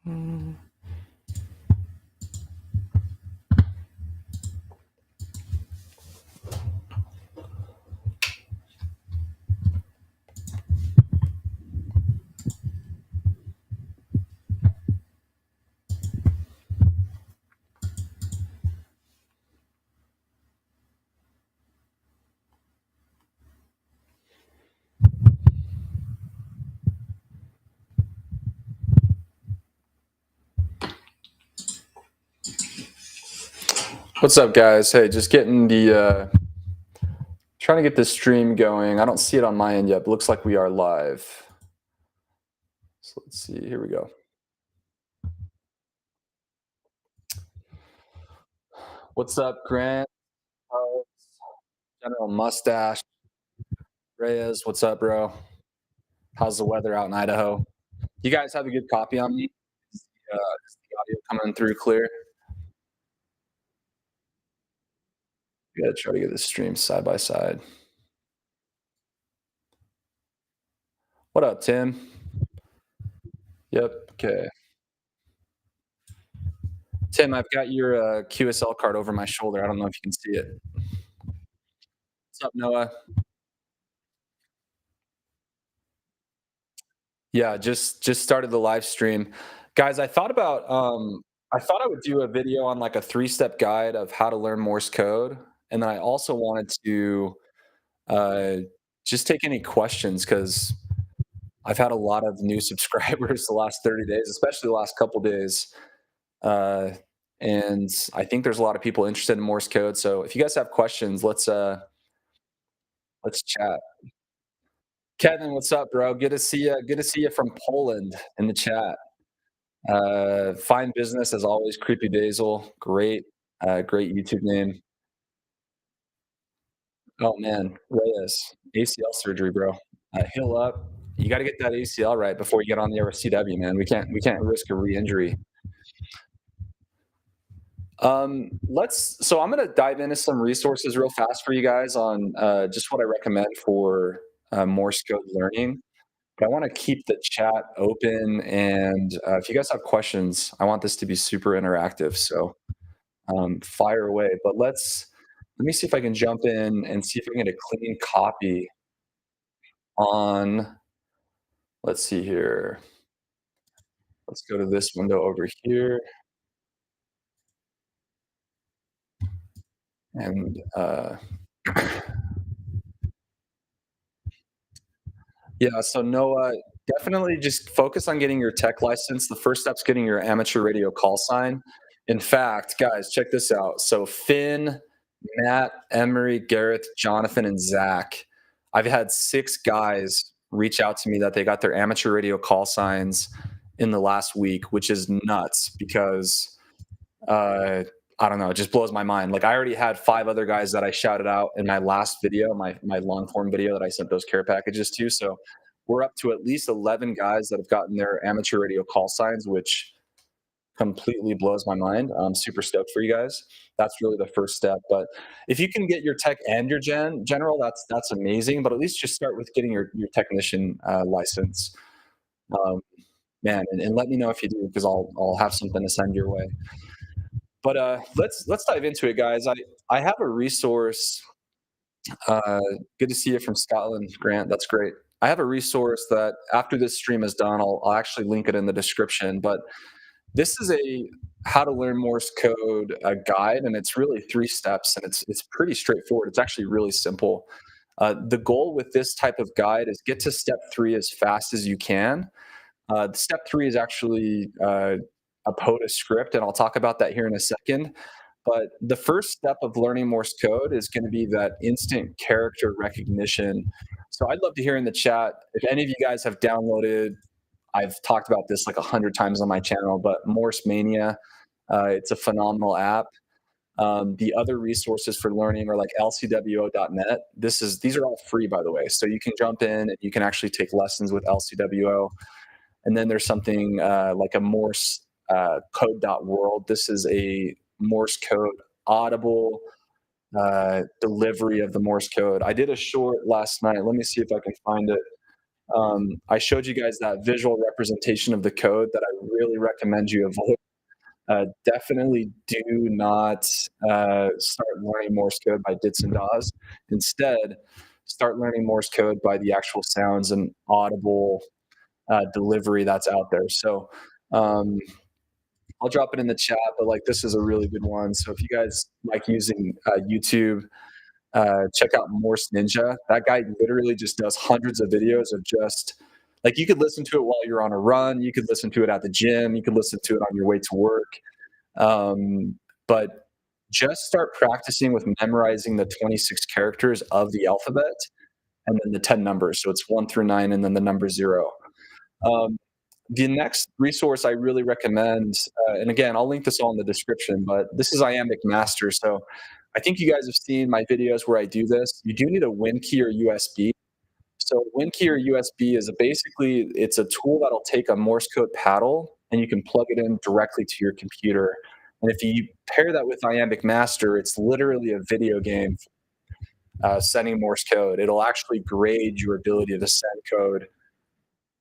Mm. What's up, guys? Hey, just getting the trying to get this stream going. I don't see it on my end yet, but looks like we are live. So let's see. Here we go. What's up, Grant? General Mustache Reyes? What's up, bro? How's the weather out in Idaho? You guys have a good copy on me? Is the audio coming through clear? We gotta try to get this stream side by side. What up, Tim? Yep. Okay. Tim, I've got your QSL card over my shoulder. I don't know if you can see it. What's up, Noah? Yeah, just started the live stream. Guys, I thought I would do a video on like a three-step guide of how to learn Morse code, and then I also wanted to uh, just take any questions because I've had a lot of new subscribers the last 30 days, especially the last couple days. Uh, and I think there's a lot of people interested in Morse code. So if you guys have questions, let's chat. Kevin, what's up, bro? Good to see you. Good to see you from Poland in the chat. Fine business as always. Creepy Basil, great, great YouTube name. Oh man, Reyes, ACL surgery, bro. Heal up. You got to get that ACL right before you get on the RCW, man. We can't risk a re-injury. So I'm gonna dive into some resources real fast for you guys on just what I recommend for Morse code learning. But I want to keep the chat open, and if you guys have questions, I want this to be super interactive. So fire away. But let me see if I can jump in and see if I can get a clean copy on. Let's see here. Let's go to this window over here, and yeah. So Noah, definitely just focus on getting your tech license. The first step's getting your amateur radio call sign. In fact, guys, check this out. So Finn, Matt, Emery, Gareth, Jonathan, and Zach. I've had 6 guys reach out to me that they got their amateur radio call signs in the last week, which is nuts because I don't know, it just blows my mind. Like I already had 5 other guys that I shouted out in my last video, my long form video that I sent those care packages to. So we're up to at least 11 guys that have gotten their amateur radio call signs, which completely blows my mind. I'm super stoked for you guys. That's really the first step. But if you can get your tech and your general, that's amazing. But at least just start with getting your technician license, um, man. And let me know if you do because I'll have something to send your way. But let's dive into it, guys. I have a resource. Uh, Good to see you from Scotland, Grant. That's great. I have a resource that after this stream is done, I'll actually link it in the description. But this is a how to learn Morse code guide, and it's really 3 steps, and it's pretty straightforward. It's actually really simple. The goal with this type of guide is get to step 3 as fast as you can. Step 3 is actually a POTA script, and I'll talk about that here in a second. But the first step of learning Morse code is going to be that instant character recognition. So I'd love to hear in the chat if any of you guys have downloaded. I've talked about this like 100 times on my channel, but Morse Mania, it's a phenomenal app. The other resources for learning are like lcwo.net. These are all free, by the way. So you can jump in and you can actually take lessons with LCWO. And then there's something like a Morse code.world. This is a Morse code audible delivery of the Morse code. I did a short last night. Let me see if I can find it. I showed you guys that visual representation of the code that I really recommend you avoid. Definitely do not start learning Morse code by dits and dahs. Instead, start learning Morse code by the actual sounds and audible delivery that's out there. So um, I'll drop it in the chat, but like this is a really good one. So if you guys like using YouTube, check out Morse Ninja. That guy literally just does hundreds of videos of just like you could listen to it while you're on a run, you could listen to it at the gym, you could listen to it on your way to work. But just start practicing with memorizing the 26 characters of the alphabet and then the 10 numbers. So it's 1 through 9 and then the number zero. Um, the next resource I really recommend, and again, I'll link this all in the description, but this is iambic master. So I think you guys have seen my videos where I do this. You do need a winkeyer USB. So winkeyer USB is basically it's a tool that'll take a Morse code paddle and you can plug it in directly to your computer. And if you pair that with iambic master, it's literally a video game sending Morse code. It'll actually grade your ability to send code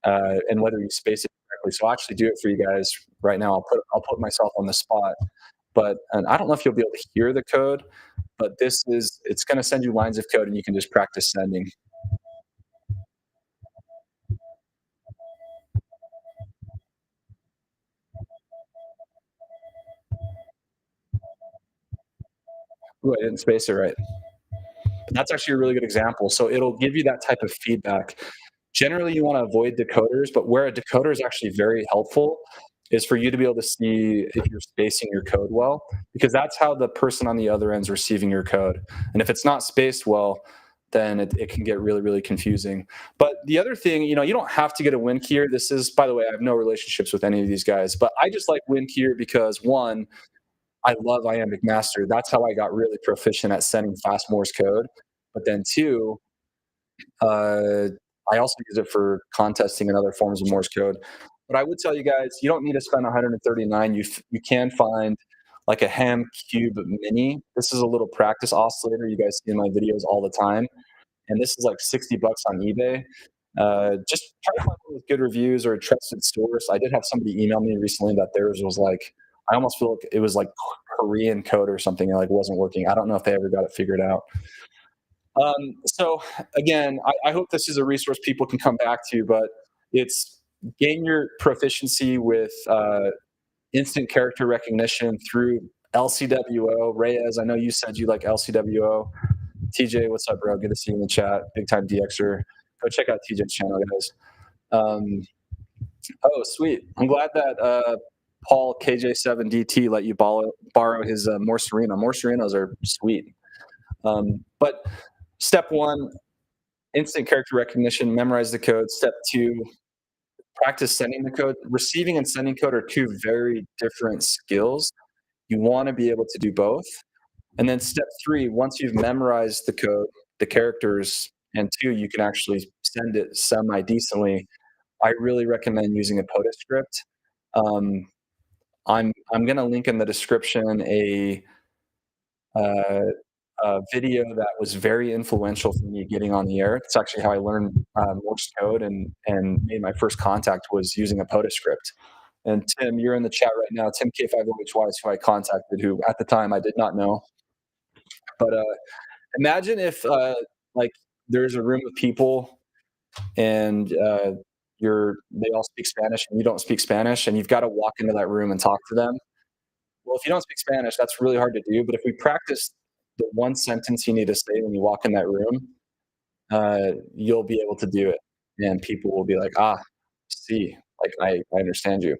and whether you space it correctly. So I'll actually do it for you guys right now. I'll put myself on the spot, but and I don't know if you'll be able to hear the code, but it's going to send you lines of code and you can just practice sending. Ooh, I didn't space it right. But that's actually a really good example. So it'll give you that type of feedback. Generally, you want to avoid decoders, but where a decoder is actually very helpful is for you to be able to see if you're spacing your code well, because that's how the person on the other end is receiving your code. And if it's not spaced well, then it can get really, really confusing. But the other thing, you don't have to get a WinKeyer. This is, by the way, I have no relationships with any of these guys, but I just like WinKeyer because one, I love iambic master. That's how I got really proficient at sending fast Morse code. But then two, uh, I also use it for contesting and other forms of Morse code. But I would tell you guys, you don't need to spend 139. You can find like a Ham Cube Mini. This is a little practice oscillator you guys see in my videos all the time, and this is like 60 bucks on eBay. Just try to find one with good reviews or a trusted source. I did have somebody email me recently that theirs was like, I almost feel like it was like Korean code or something, and like wasn't working. I don't know if they ever got it figured out. So again, I hope this is a resource people can come back to, but it's gain your proficiency with instant character recognition through LCWO. Reyes, I know you said you like LCWO. TJ, what's up, bro? Good to see you in the chat. Big time DXer. Go check out TJ's channel, guys. Um, oh, sweet. I'm glad that Paul KJ7DT let you borrow his Morserino. Morserinos are sweet. But step one, instant character recognition, memorize the code. Step two, practice sending the code. Receiving and sending code are two very different skills. You want to be able to do both. And then step three, once you've memorized the code, the characters, and two, you can actually send it semi-decently. I really recommend using a POTA script. Um, I'm going to link in the description uh, a video that was very influential for me getting on the air. It's actually how I learned Morse code and made my first contact was using a POTA script. And Tim, you're in the chat right now. Tim K5OHY is who I contacted, who at the time I did not know. But imagine if like there's a room of people and they all speak Spanish and you don't speak Spanish, and you've got to walk into that room and talk to them. Well, if you don't speak Spanish, that's really hard to do. But if we practice the one sentence you need to say when you walk in that room, you'll be able to do it, and people will be like, "Ah, see, like I understand you."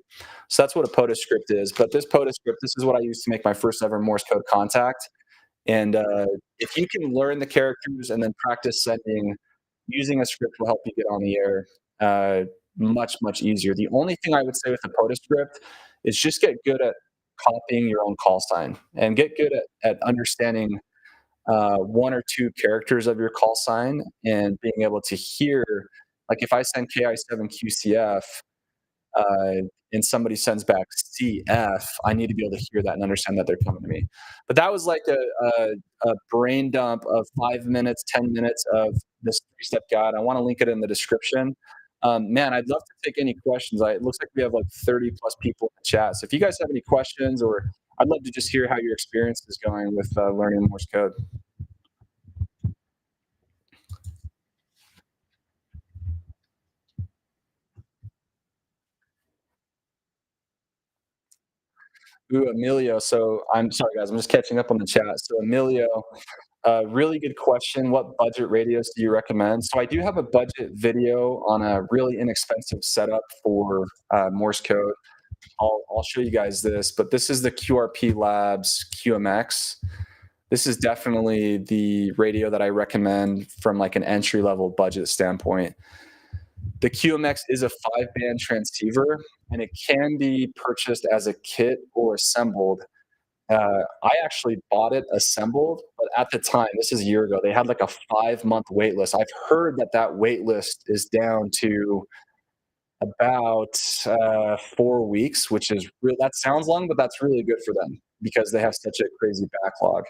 So that's what a POTA script is. But this POTA script, this is what I used to make my first ever Morse code contact. And if you can learn the characters and then practice sending, using a script will help you get on the air much, much easier. The only thing I would say with the POTA script is just get good at copying your own call sign and get good at understanding one or two characters of your call sign and being able to hear, like if I send KI7QCF, uh, and somebody sends back CF, I need to be able to hear that and understand that they're coming to me. But that was like a brain dump of 5 minutes, 10 minutes of this three-step guide. I want to link it in the description. Man, I'd love to take any questions. It looks like we have like 30 plus people in the chat. So if you guys have any questions, or I'd love to just hear how your experience is going with learning Morse code. Ooh, Emilio. So I'm sorry, guys. I'm just catching up on the chat. So Emilio, really good question. What budget radios do you recommend? So I do have a budget video on a really inexpensive setup for Morse code. I'll show you guys this, but this is the QRP Labs QMX. This is definitely the radio that I recommend from like an entry level budget standpoint. The QMX is a 5-band transceiver, and it can be purchased as a kit or assembled. I actually bought it assembled, but at the time, this is a year ago, they had like a 5-month wait list. I've heard that that wait list is down to about 4 weeks, which is real. That sounds long, but that's really good for them because they have such a crazy backlog.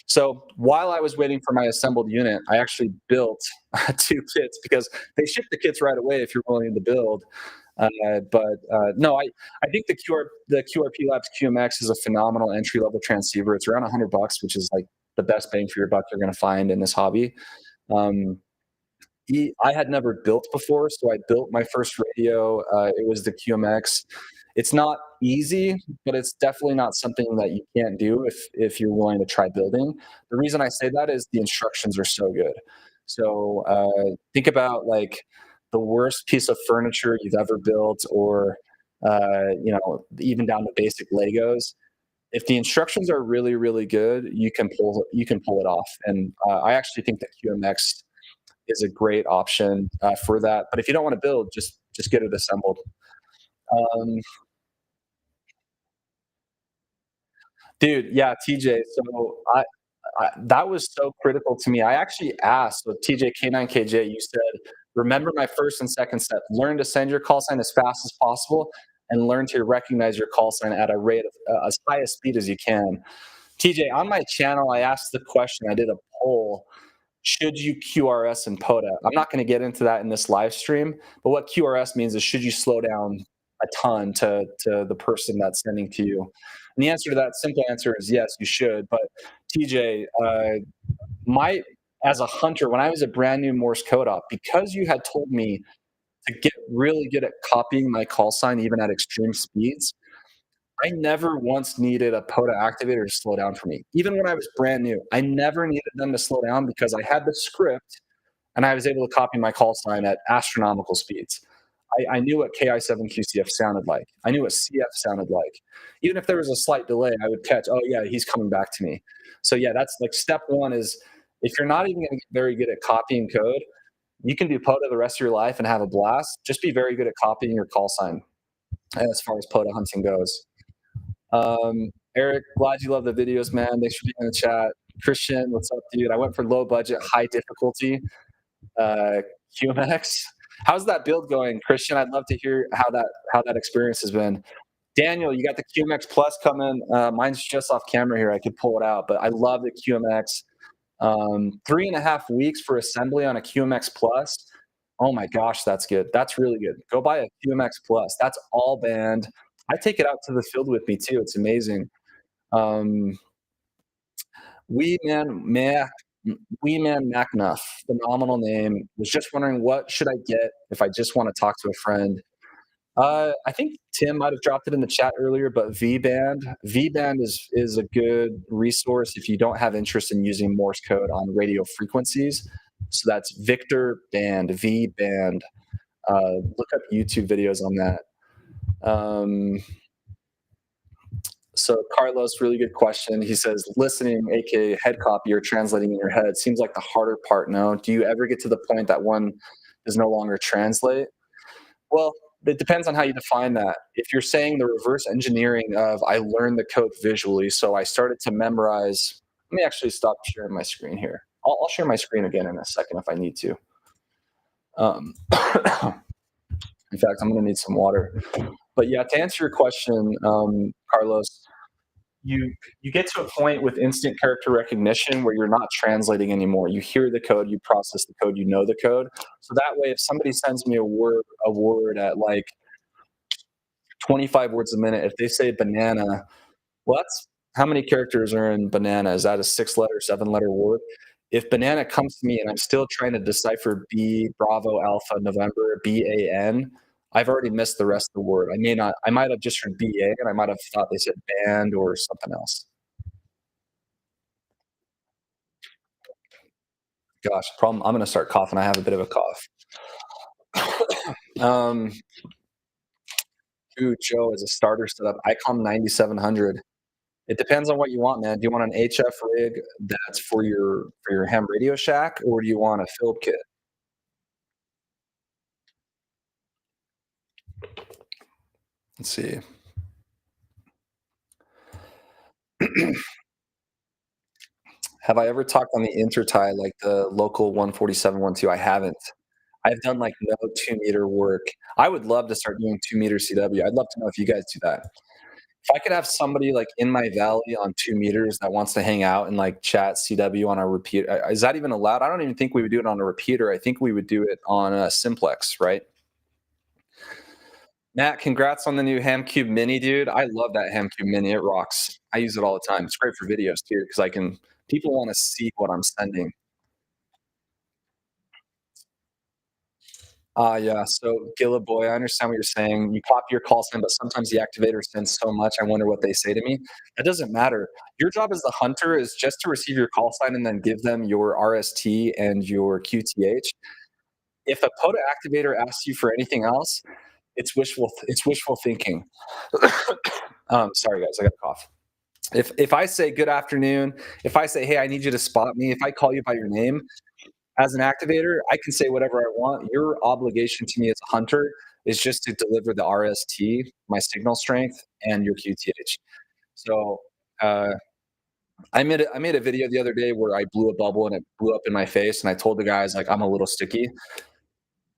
So while I was waiting for my assembled unit, I actually built 2 kits because they ship the kits right away if you're willing to build. No, I think the QRP Labs QMX is a phenomenal entry level transceiver. It's around $100, which is like the best bang for your buck you're going to find in this hobby. Um, I had never built before, so I built my first radio. It was the QMX. It's not easy, but it's definitely not something that you can't do if you're willing to try building. The reason I say that is the instructions are so good. So think about like the worst piece of furniture you've ever built, or even down to basic Legos. If the instructions are really really good, you can pull it off. And I actually think that QMX is a great option for that. But if you don't want to build, just get it assembled. Um, Dude, yeah, TJ. So that was so critical to me. I actually asked, so TJ K9KJ, you said, remember my first and second step. Learn to send your call sign as fast as possible, and learn to recognize your call sign at a rate of as high a speed as you can. TJ, on my channel, I asked the question. I did a poll. Should you QRS and POTA? I'm not going to get into that in this live stream, but what QRS means is should you slow down a ton to the person that's sending to you? And the answer to that simple answer is yes, you should. But TJ, my as a hunter, when I was a brand new Morse code op, because you had told me to get really good at copying my call sign even at extreme speeds, I never once needed a POTA activator to slow down for me. Even when I was brand new, I never needed them to slow down because I had the script and I was able to copy my call sign at astronomical speeds. I knew what KI7QCF sounded like. I knew what CF sounded like. Even if there was a slight delay, I would catch, oh, yeah, he's coming back to me. So, yeah, that's like step one is if you're not even going to get very good at copying code, you can do POTA the rest of your life and have a blast. Just be very good at copying your call sign as far as POTA hunting goes. Eric, glad you love the videos, man. Thanks for being in the chat. Christian, what's up, dude? I went for low budget, high difficulty uh, QMX. How's that build going, Christian? I'd love to hear how that experience has been. Daniel, you got the QMX Plus coming. Mine's just off camera here. I could pull it out, but I love the QMX. 3.5 weeks for assembly on a QMX Plus. Oh my gosh, that's good. That's really good. Go buy a QMX Plus. That's all band. I take it out to the field with me too. It's amazing. Um, we man Mac, we man Macnuff, phenomenal name. Was just wondering what should I get if I just want to talk to a friend. I think Tim might have dropped it in the chat earlier, but V band is a good resource if you don't have interest in using Morse code on radio frequencies. So that's Victor Band, V band. Look up YouTube videos on that. So Carlos, really good question. He says, listening, aka head copy or translating in your head, seems like the harder part. No, do you ever get to the point that one is no longer translate? Well, it depends on how you define that. If you're saying the reverse engineering of I learned the code visually, so I started to memorize. Let me actually stop sharing my screen here. I'll share my screen again in a second if I need to. In fact, I'm going to need some water. But yeah, to answer your question, Carlos, you get to a point with instant character recognition where you're not translating anymore. You hear the code, you process the code, you know the code. So that way, if somebody sends me a word at like 25 words a minute, if they say banana, well, that's how many characters are in banana? Is that a six-letter, seven-letter word? If banana comes to me and I'm still trying to decipher B, Bravo, Alpha, November, BAN, I've already missed the rest of the word. I might have just heard BA and I might have thought they said band or something else. Gosh, problem. I'm going to start coughing. I have a bit of a cough. Um, Ooh, Joe, as a starter setup, ICOM 9700. It depends on what you want, man. Do you want an HF rig that's for your ham radio shack, or do you want a Philp kit? Let's see. Have I ever talked on the intertie like the local 147.12? I haven't. I've done like no 2 meter work. I would love to start doing 2 meter CW. I'd love to know if you guys do that. If I could have somebody like in my valley on 2 meters that wants to hang out and like chat CW on a repeat, is that even allowed? I don't even think we would do it on a repeater. I think we would do it on a simplex, right? Matt, congrats on the new Hamcube Mini, dude. I love that Hamcube Mini. It rocks. I use it all the time. It's great for videos too because I can. People want to see what I'm sending. Yeah. So, Gilla boy, I understand what you're saying. You copy your call sign, but sometimes the activator sends so much. I wonder what they say to me. It doesn't matter. Your job as the hunter is just to receive your call sign and then give them your RST and your QTH. If a POTA activator asks you for anything else, it's wishful thinking. Sorry, guys, I got a cough. If I say good afternoon, if I say hey, I need you to spot me, if I call you by your name, as an activator, I can say whatever I want. Your obligation to me as a hunter is just to deliver the RST, my signal strength, and your QTH. So uh, I made a video the other day where I blew a bubble and it blew up in my face, and I told the guys like I'm a little sticky.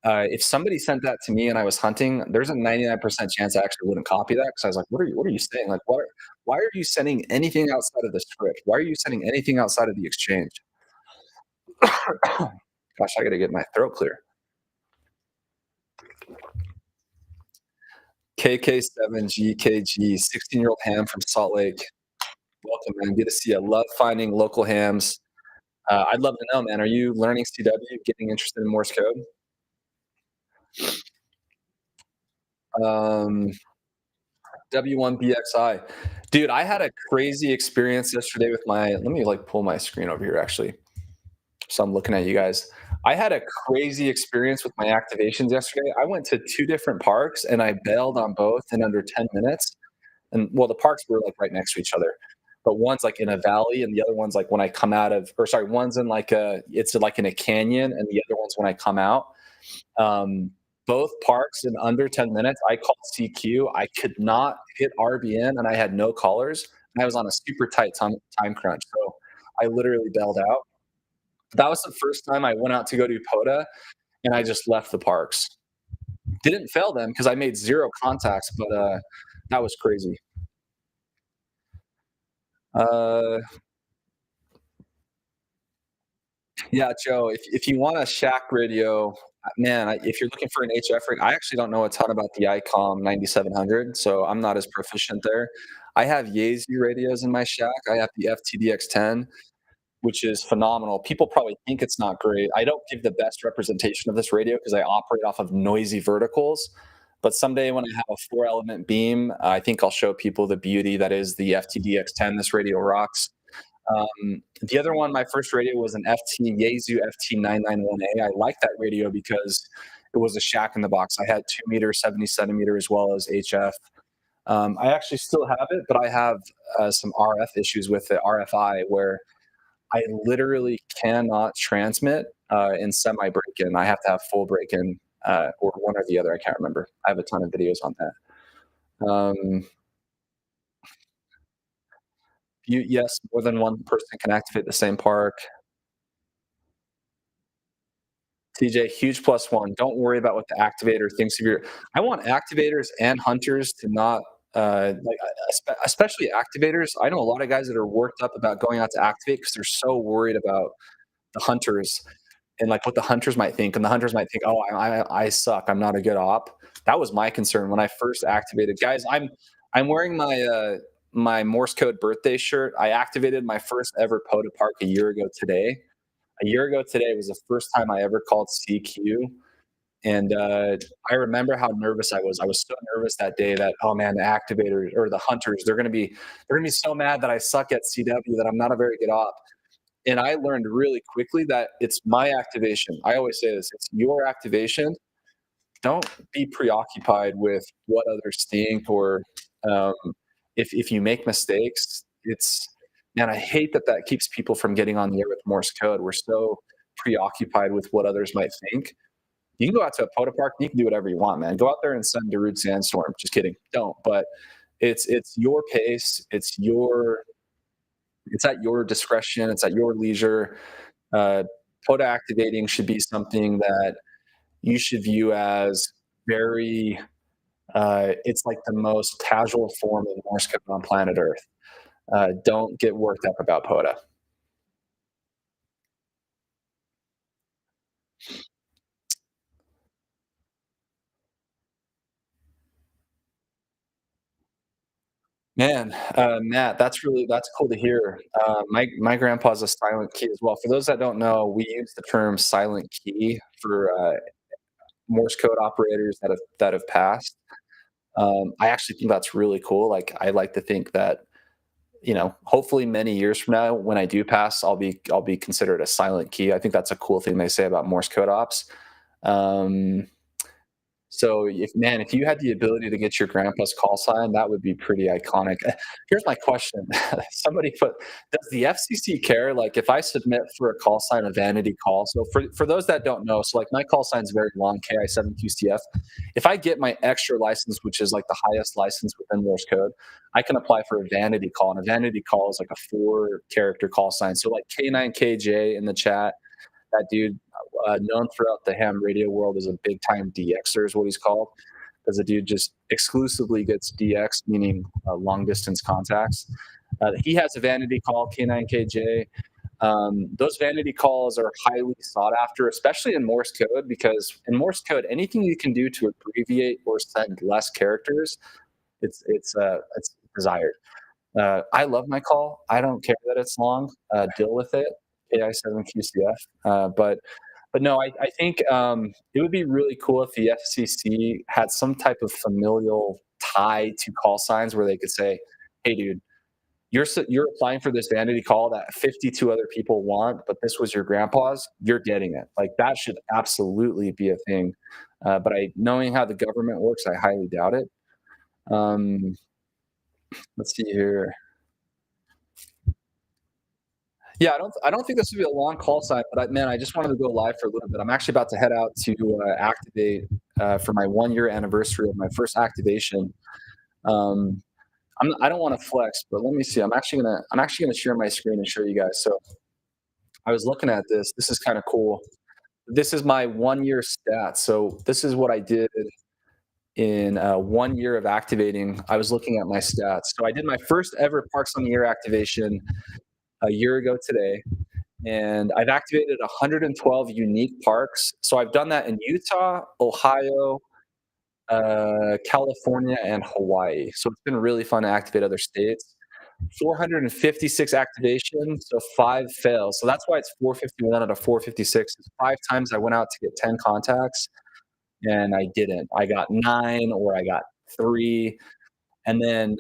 If somebody sent that to me and I was hunting, there's a 99% chance I actually wouldn't copy that because I was like, what are you saying? Like, why are you sending anything outside of the script? Why are you sending anything outside of the exchange? Gosh, I got to get my throat clear. KK7GKG, 16-year-old ham from Salt Lake. Welcome, man. Good to see you. Love finding local hams. I'd love to know, man. Are you learning CW, getting interested in Morse code? Um, W1BXI. Dude, I had a crazy experience yesterday with let me like pull my screen over here actually. So I'm looking at you guys. I had a crazy experience with my activations yesterday. I went to two different parks and I bailed on both in under 10 minutes. And well, the parks were like right next to each other, but one's like in a valley and the other one's like when I come out of, or sorry, one's in like it's like in a canyon and the other one's when I come out. Um, Both parks in under 10 minutes. I called CQ. I could not hit RBN and I had no callers. And I was on a super tight time crunch. So I literally bailed out. That was the first time I went out to go do POTA and I just left the parks. Didn't fail them because I made zero contacts, but that was crazy. Uh, yeah, Joe, if you want a shack radio, man, if you're looking for an HF rig, I actually don't know a ton about the ICOM 9700, so I'm not as proficient there. I have Yaesu radios in my shack. I have the FTDX10, which is phenomenal. People probably think it's not great. I don't give the best representation of this radio because I operate off of noisy verticals. But someday when I have a 4 element beam, I think I'll show people the beauty that is the FTDX10. This radio rocks. The other one, my first radio was an Yaesu FT991A. I like that radio because it was a shack in the box. I had 2 meter, 70 centimeter, as well as HF. I actually still have it, but I have some RF issues with the RFI where I literally cannot transmit in semi break in. I have to have full break in or one or the other. I can't remember. I have a ton of videos on that. Yes, more than one person can activate the same park. TJ, huge plus one. Don't worry about what the activator thinks of your. I want activators and hunters to not like especially activators. I know a lot of guys that are worked up about going out to activate because they're so worried about the hunters and like what the hunters might think, and the hunters might think, "Oh, I suck. I'm not a good op." That was my concern when I first activated. Guys, I'm wearing my Morse code birthday shirt. I activated my first ever POTA park a year ago today. A year ago today was the first time I ever called CQ, and I remember how nervous I was. I was so nervous that day that, oh man, the activators or the hunters, they're gonna be so mad that I suck at CW, that I'm not a very good op. And I learned really quickly that it's my activation. I always say this: it's your activation. Don't be preoccupied with what others think, or um, if you make mistakes. It's Man, I hate that that keeps people from getting on the air with Morse code. We're so preoccupied with what others might think. You can go out to a POTA park and you can do whatever you want, man. Go out there and send Darude Sandstorm. Just kidding. Don't. But it's your pace. It's at your discretion. It's at your leisure. Uh, POTA activating should be something that you should view as very. It's like the most casual form of Morse code on planet Earth. Don't get worked up about POTA. Man, Matt, that's cool to hear. My grandpa's a silent key as well. For those that don't know, we use the term silent key for Morse code operators that have passed. I actually think that's really cool. Like, I like to think that, hopefully many years from now, when I do pass, I'll be considered a silent key. I think that's a cool thing they say about Morse code ops. Um, So if you had the ability to get your grandpa's call sign, that would be pretty iconic. Here's my question. Somebody put, does the FCC care? Like, if I submit for a call sign, a vanity call. So for those that don't know, so like my call sign is very long, KI7QCF. If I get my extra license, which is like the highest license within Morse code, I can apply for a vanity call. And a vanity call is like a 4-character call sign. So like K9KJ in the chat, that dude, known throughout the ham radio world as a big time DXer, is what he's called. Because the dude just exclusively gets DX, meaning long distance contacts. He has a vanity call, K9KJ. Those vanity calls are highly sought after, especially in Morse code, because in Morse code, anything you can do to abbreviate or send less characters, it's desired. I love my call. I don't care that it's long. Deal with it. AI7QCF. But no, I think it would be really cool if the FCC had some type of familial tie to call signs where they could say, "Hey, dude, you're applying for this vanity call that 52 other people want, but this was your grandpa's. You're getting it." Like, that should absolutely be a thing. But knowing how the government works, I highly doubt it. Um, let's see here. Yeah, I don't think this would be a long call sign, but man, I just wanted to go live for a little bit. I'm actually about to head out to activate for my 1 year anniversary of my first activation. Um, I don't want to flex, but let me see. I'm actually gonna share my screen and show you guys. So I was looking at this. This is kind of cool. This is my 1 year stats. So this is what I did in 1 year of activating. I was looking at my stats. So I did my first ever Parks on the Air activation a year ago today, and I've activated 112 unique parks. So I've done that in Utah, Ohio, California, and Hawaii. So it's been really fun to activate other states. 456 activations, so 5 fails. So that's why it's 451 out of 456. 5 times I went out to get 10 contacts, and I didn't. I got 9, or I got 3. And then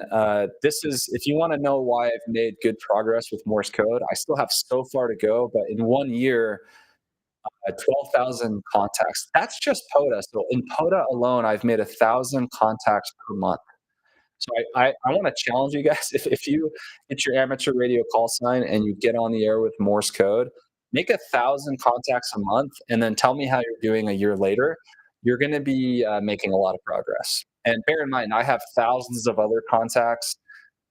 this is, if you want to know why I've made good progress with Morse code, I still have so far to go, but in 1 year, 12,000 contacts. That's just POTA. So in POTA alone, I've made 1,000 contacts per month. So I want to challenge you guys. If you get your amateur radio call sign and you get on the air with Morse code, make 1,000 contacts a month, and then tell me how you're doing a year later. You're going to be making a lot of progress. And bear in mind, I have thousands of other contacts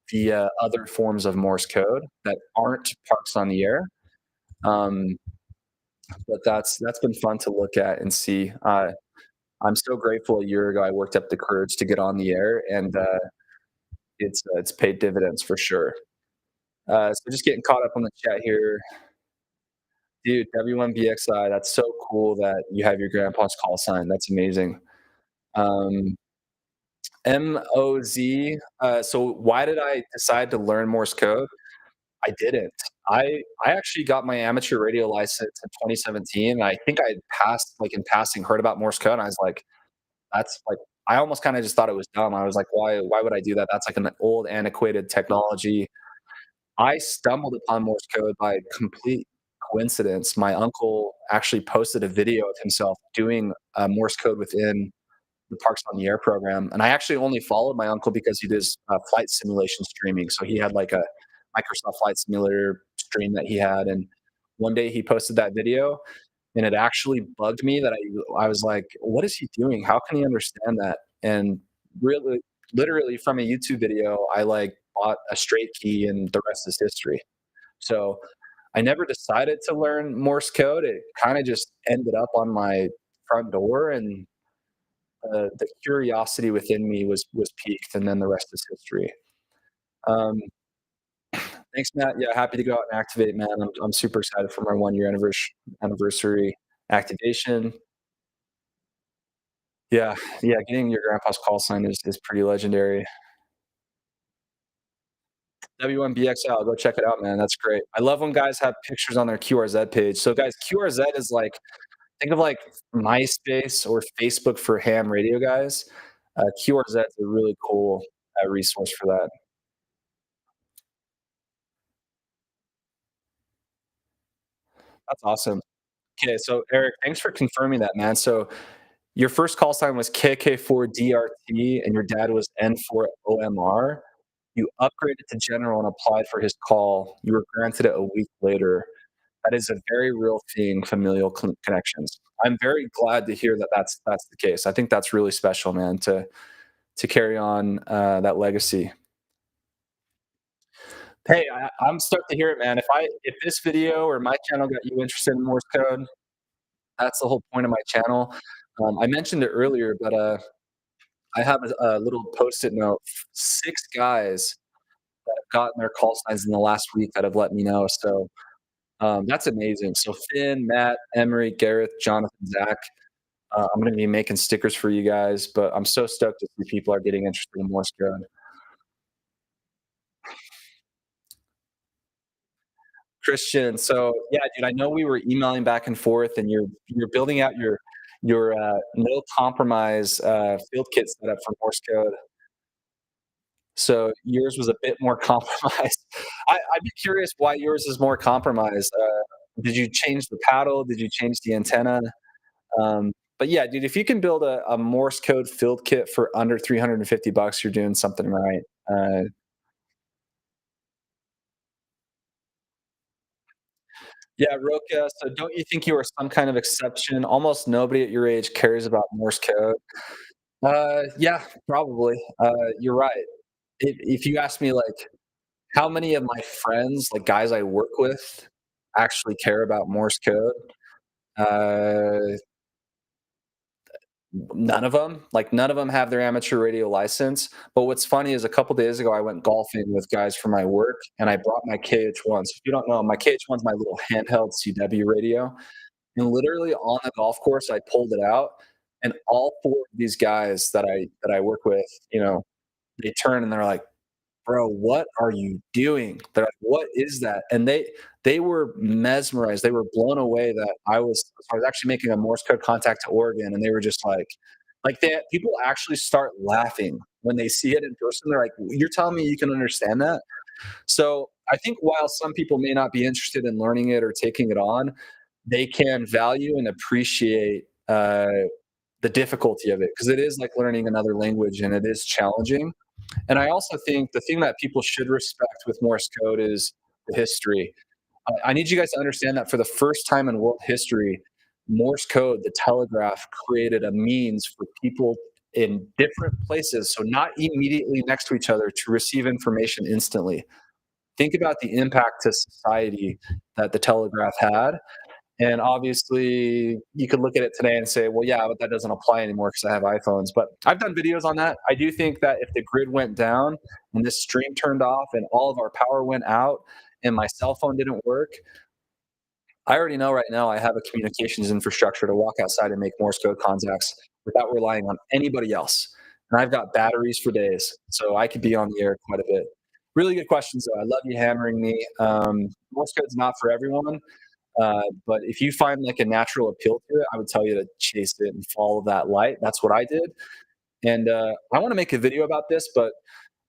via other forms of Morse code that aren't parks on the air. Um, but that's been fun to look at and see. I'm so grateful. A year ago, I worked up the courage to get on the air, and It's paid dividends for sure. So just getting caught up on the chat here. Dude, W1BXI, that's so cool that you have your grandpa's call sign. That's amazing. Um, MOZ, so why did I decide to learn Morse code? I didn't. I actually got my amateur radio license in 2017. I think I had passed, like, in passing, heard about Morse code, and I was like, "That's, like," I almost kinda just thought it was dumb. I was like, "Why would I do that? That's, like, an old, antiquated technology." I stumbled upon Morse code by complete coincidence. My uncle actually posted a video of himself doing, Morse code within the Parks on the Air program, and I actually only followed my uncle because he does, flight simulation streaming, so he had, like, a Microsoft Flight Simulator stream that he had, and one day he posted that video, and it actually bugged me that I was like, "What is he doing? How can he understand that?" And really literally from a YouTube video, I, like, bought a straight key, and the rest is history. So, I never decided to learn Morse code, it kinda just ended up on my front door, and the curiosity within me was piqued, and then the rest is history. Um, Thanks, Matt. Yeah, happy to go out and activate, man. I'm super excited for my 1 year anniversary activation. Yeah, yeah, getting your grandpa's call sign is pretty legendary. W1BXL, go check it out, man. That's great. I love when guys have pictures on their QRZ page. So, guys, QRZ is like, think of like MySpace or Facebook for ham radio guys. QRZ is a really cool resource for that. That's awesome. Okay, so Eric, thanks for confirming that, man. So your first call sign was KK4DRT and your dad was N4OMR. You upgraded to general and applied for his call. You were granted it a week later. That is a very real thing, familial connections. I'm very glad to hear that that's the case. I think that's really special, man, to carry on that legacy. Hey, I'm stoked to hear it, man. If this video or my channel got you interested in Morse code, that's the whole point of my channel. I mentioned it earlier, but I have a little post-it note. 6 guys that have gotten their call signs in the last week that have let me know. So that's amazing. So Finn, Matt, Emery, Gareth, Jonathan, Zach. I'm going to be making stickers for you guys, but I'm so stoked to see people are getting interested in Morse code. Christian, so yeah, dude, I know we were emailing back and forth, and you're building out your no compromise field kit setup for Morse code. So yours was a bit more compromised. I'd be curious why yours is more compromised. Did you change the paddle? Did you change the antenna? But yeah, dude, if you can build a Morse code field kit for under 350 bucks, you're doing something right. Yeah, Roka. So don't you think you are some kind of exception? Almost nobody at your age cares about Morse code. Yeah, probably. You're right. If you ask me, like, how many of my friends, like guys I work with, actually care about Morse code? Uh, None of them. Like, none of them have their amateur radio license. But what's funny is a couple days ago, I went golfing with guys from my work, and I brought my KH1. So if you don't know, my KH1 is my little handheld CW radio. And literally on the golf course, I pulled it out, and all 4 of these guys that I work with, they turn and they're like, "Bro, what are you doing?" They're like, "What is that?" And they were mesmerized. They were blown away that I was actually making a Morse code contact to Oregon, and they were just like they people actually start laughing when they see it in person. They're like, "You're telling me you can understand that?" So I think while some people may not be interested in learning it or taking it on, they can value and appreciate the difficulty of it because it is like learning another language and it is challenging. And I also think the thing that people should respect with Morse code is the history. I need you guys to understand that for the first time in world history, Morse code, the telegraph, created a means for people in different places, so not immediately next to each other, to receive information instantly. Think about the impact to society that the telegraph had. And obviously, you could look at it today and say, well, yeah, but that doesn't apply anymore because I have iPhones. But I've done videos on that. I do think that if the grid went down and this stream turned off and all of our power went out and my cell phone didn't work, I already know right now I have a communications infrastructure to walk outside and make Morse code contacts without relying on anybody else. And I've got batteries for days, so I could be on the air quite a bit. Really good questions, though. I love you hammering me. Morse code's not for everyone, but if you find like a natural appeal to it, I would tell you to chase it and follow that light. That's what I did. And I want to make a video about this, but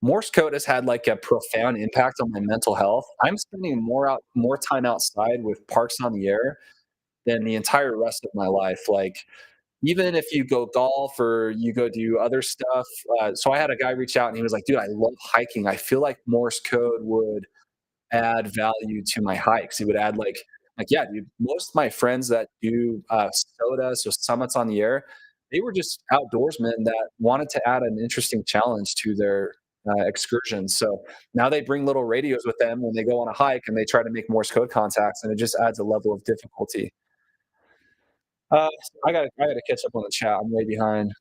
Morse code has had like a profound impact on my mental health. I'm spending more time outside with Parks on the Air than the entire rest of my life. Like even if you go golf or you go do other stuff. So I had a guy reach out and he was like, "Dude, I love hiking. I feel like Morse code would add value to my hikes." It would add like yeah, dude. Most of my friends that do SOTA, so summits on the air, they were just outdoorsmen that wanted to add an interesting challenge to their excursions. So now they bring little radios with them when they go on a hike and they try to make Morse code contacts, and it just adds a level of difficulty. Uh, I gotta catch up on the chat. I'm way behind.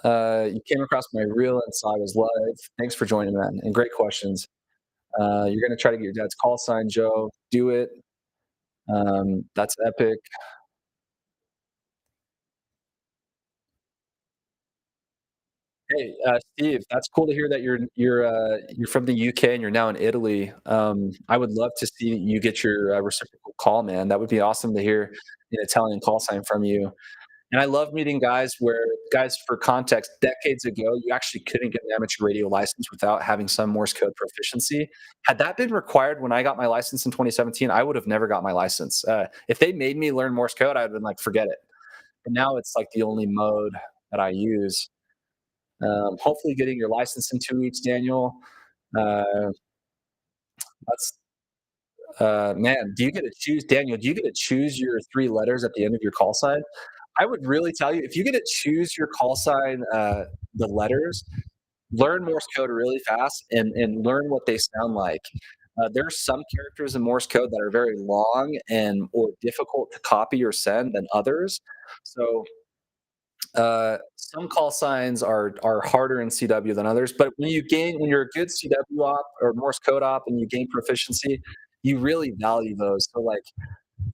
You came across my reel, and so I was live. Thanks for joining, man, and great questions. You're gonna try to get your dad's call sign, Joe. Do it. That's epic. Hey, Steve, that's cool to hear that you're from the UK and you're now in Italy. I would love to see you get your reciprocal call, man. That would be awesome to hear an Italian call sign from you. And I love meeting guys, for context, decades ago, you actually couldn't get an amateur radio license without having some Morse code proficiency. Had that been required when I got my license in 2017, I would have never got my license. If they made me learn Morse code, I would have been like, forget it. But now it's like the only mode that I use. Hopefully, getting your license in 2 weeks, Daniel. Uh, that's Man. Do you get to choose, Daniel? Do you get to choose your 3 letters at the end of your call sign? I would really tell you if you get to choose your call sign, the letters, learn Morse code really fast and learn what they sound like. There are some characters in Morse code that are very long and or difficult to copy or send than others. So some call signs are harder in CW than others, but when you're a good CW op or Morse code op and you gain proficiency, you really value those. So like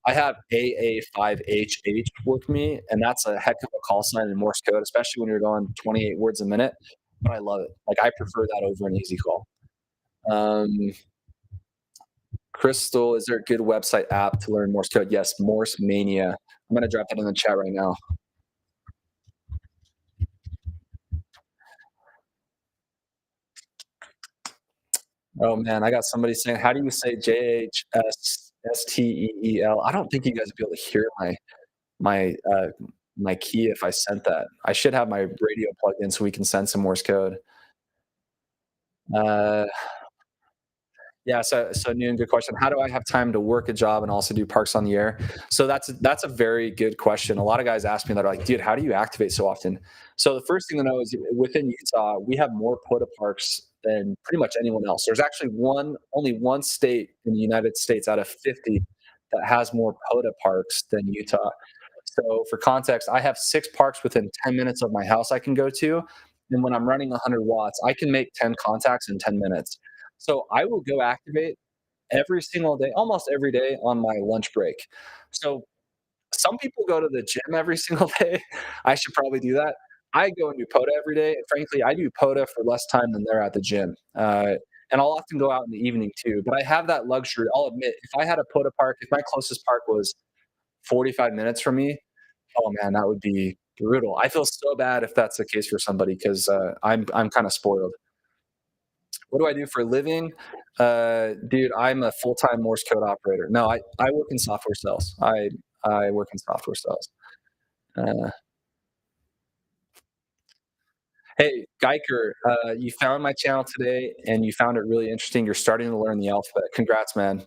I have AA5HH with me, and that's a heck of a call sign in Morse code, especially when you're going 28 words a minute. But I love it. Like I prefer that over an easy call. Um, Crystal, is there a good website app to learn Morse code? Yes, Morse Mania. I'm gonna drop that in the chat right now. Oh man, I got somebody saying, "How do you say JHSSTEEL?" I don't think you guys would be able to hear my my key if I sent that. I should have my radio plugged in so we can send some Morse code. Uh, yeah, so Noon, good question. How do I have time to work a job and also do parks on the air? So that's a very good question. A lot of guys ask me that are like, dude, how do you activate so often? So the first thing to know is within Utah, we have more POTA parks than pretty much anyone else. There's actually only one state in the United States out of 50 that has more POTA parks than Utah. So for context, I have 6 parks within 10 minutes of my house I can go to. And when I'm running 100 watts, I can make 10 contacts in 10 minutes. So I will go activate every single day, almost every day on my lunch break. So some people go to the gym every single day. I should probably do that. I go and do POTA every day. And frankly, I do POTA for less time than they're at the gym. And I'll often go out in the evening too. But I have that luxury. I'll admit, if I had a POTA park, if my closest park was 45 minutes from me, oh man, that would be brutal. I feel so bad if that's the case for somebody because I'm kind of spoiled. What do I do for a living? Dude, I'm a full-time Morse code operator. No, I work in software sales. I work in software sales. Uh, Hey, Geiker, you found my channel today and you found it really interesting. You're starting to learn the alphabet. Congrats, man.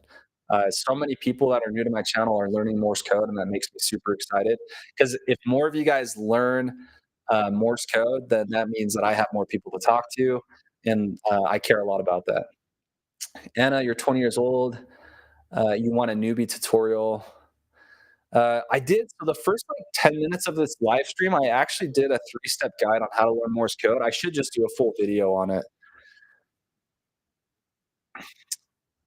So many people that are new to my channel are learning Morse code, and that makes me super excited. Because if more of you guys learn Morse code, then that means that I have more people to talk to, and I care a lot about that. Anna, you're 20 years old. You want a newbie tutorial. I did so the first, like, 10 minutes of this live stream, I actually did a three-step guide on how to learn Morse code. I should just do a full video on it.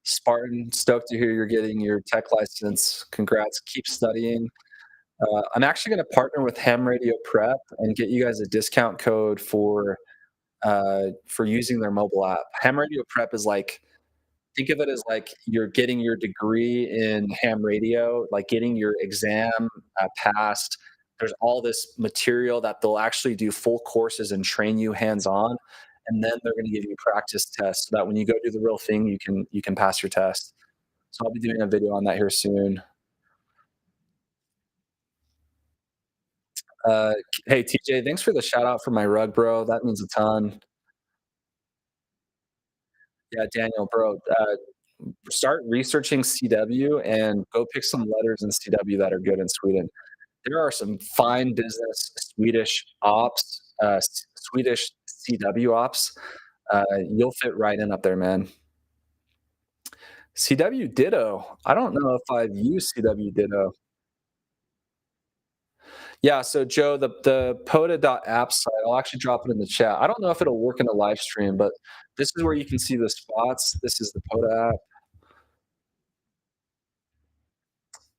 Spartan, stoked to hear you're getting your tech license. Congrats, keep studying. I'm actually gonna partner with Ham Radio Prep and get you guys a discount code for using their mobile app. Ham Radio Prep is like think of it as like you're getting your degree in ham radio, like getting your exam passed. There's all this material that they'll actually do full courses and train you hands on, and then they're going to give you practice tests so that when you go do the real thing, you can pass your test. So I'll be doing a video on that here soon. Uh, hey TJ, thanks for the shout out for my rug, bro. That means a ton. Yeah, Daniel, bro. Start researching CW and go pick some letters in CW that are good in Sweden. There are some fine business Swedish ops, Swedish CW ops. You'll fit right in up there, man. CW Ditto. I don't know if I've used CW Ditto. Yeah, so Joe, the POTA.app site, I'll actually drop it in the chat. I don't know if it'll work in a live stream, but this is where you can see the spots. This is the POTA app.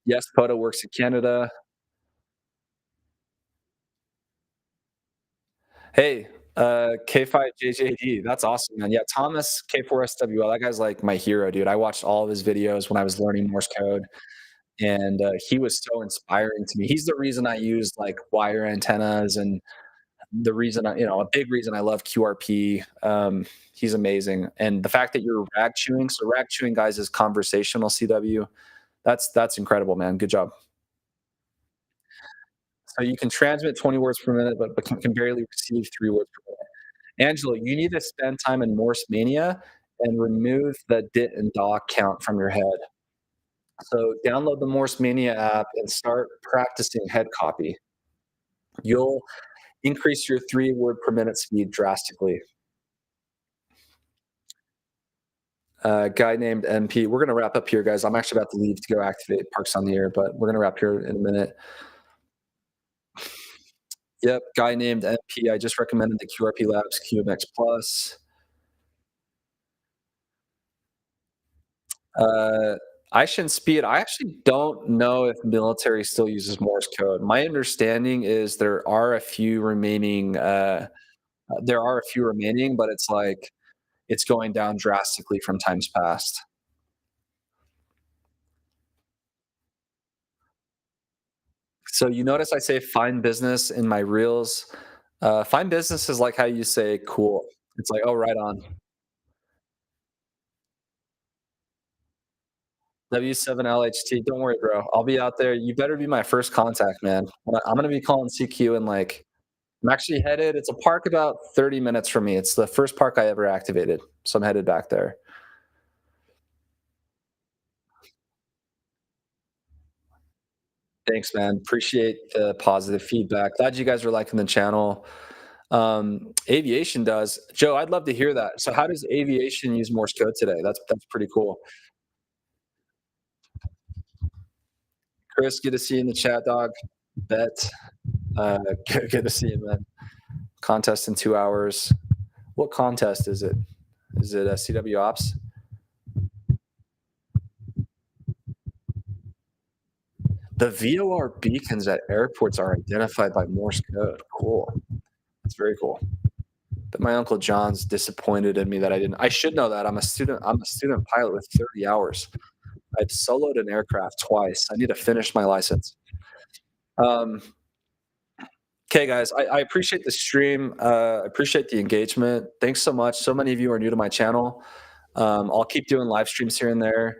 Yes, POTA works in Canada. Hey, K5JJD, that's awesome, man. Yeah, Thomas K4SWL, that guy's like my hero, dude. I watched all of his videos when I was learning Morse code, and he was so inspiring to me. He's the reason I use like wire antennas and the reason a big reason I love QRP. He's amazing. And the fact that you're rag chewing, so rag chewing, guys, is conversational CW. That's incredible, man. Good job. So you can transmit 20 words per minute, but can barely receive 3 words per minute. Angela, you need to spend time in Morse Mania and remove the dit and da count from your head. So download the Morse Mania app and start practicing head copy. You'll increase your 3 word per minute speed drastically. Guy named MP. We're gonna wrap up here, guys. I'm actually about to leave to go activate Parks on the Air, but we're gonna wrap here in a minute. Yep, guy named MP. I just recommended the QRP Labs QMX Plus. Uh, Aishin Speed, I actually don't know if military still uses Morse code. My understanding is there are a few remaining, but it's like it's going down drastically from times past. So you notice I say find business in my reels. Find business is like how you say cool. It's like, oh, right on. W7LHT. Don't worry, bro. I'll be out there. You better be my first contact, man. I'm gonna be calling CQ and like I'm actually headed. It's a park about 30 minutes from me. It's the first park I ever activated, so I'm headed back there. Thanks, man. Appreciate the positive feedback. Glad you guys are liking the channel. Aviation does. Joe, I'd love to hear that. So, how does aviation use Morse code today? That's pretty cool. Chris, good to see you in the chat, dog. Bet. Good to see you, man. Contest in 2 hours. What contest is it? Is it a CW Ops? The VOR beacons at airports are identified by Morse code. Cool. That's very cool. But my uncle John's disappointed in me that I didn't. I should know that. I'm a student. I'm a student pilot with 30 hours. I've soloed an aircraft twice. I need to finish my license. Um, okay, guys. I appreciate the stream. I appreciate the engagement. Thanks so much. So many of you are new to my channel. I'll keep doing live streams here and there.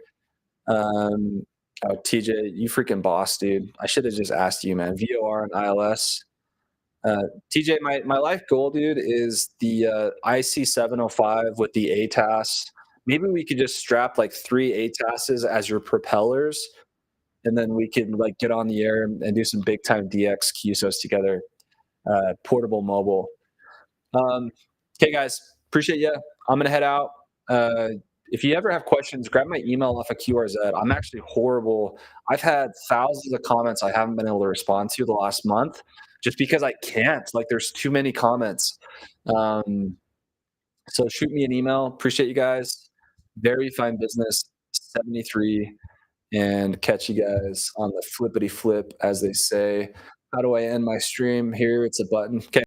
Um, oh, TJ, you freaking boss, dude. I should have just asked you, man. VOR and ILS. TJ, my life goal, dude, is the IC 705 with the ATAS. Maybe we could just strap like 3 ATASs as your propellers, and then we could like get on the air and do some big time DX QSOs together. Portable mobile. Okay, guys, appreciate you. I'm gonna head out. If you ever have questions, grab my email off of QRZ. I'm actually horrible. I've had thousands of comments I haven't been able to respond to the last month just because I can't. Like, there's too many comments. Um, so shoot me an email. Appreciate you guys. Very fine business 73, and catch you guys on the flippity flip, as they say. How do I end my stream here? It's a button. Okay.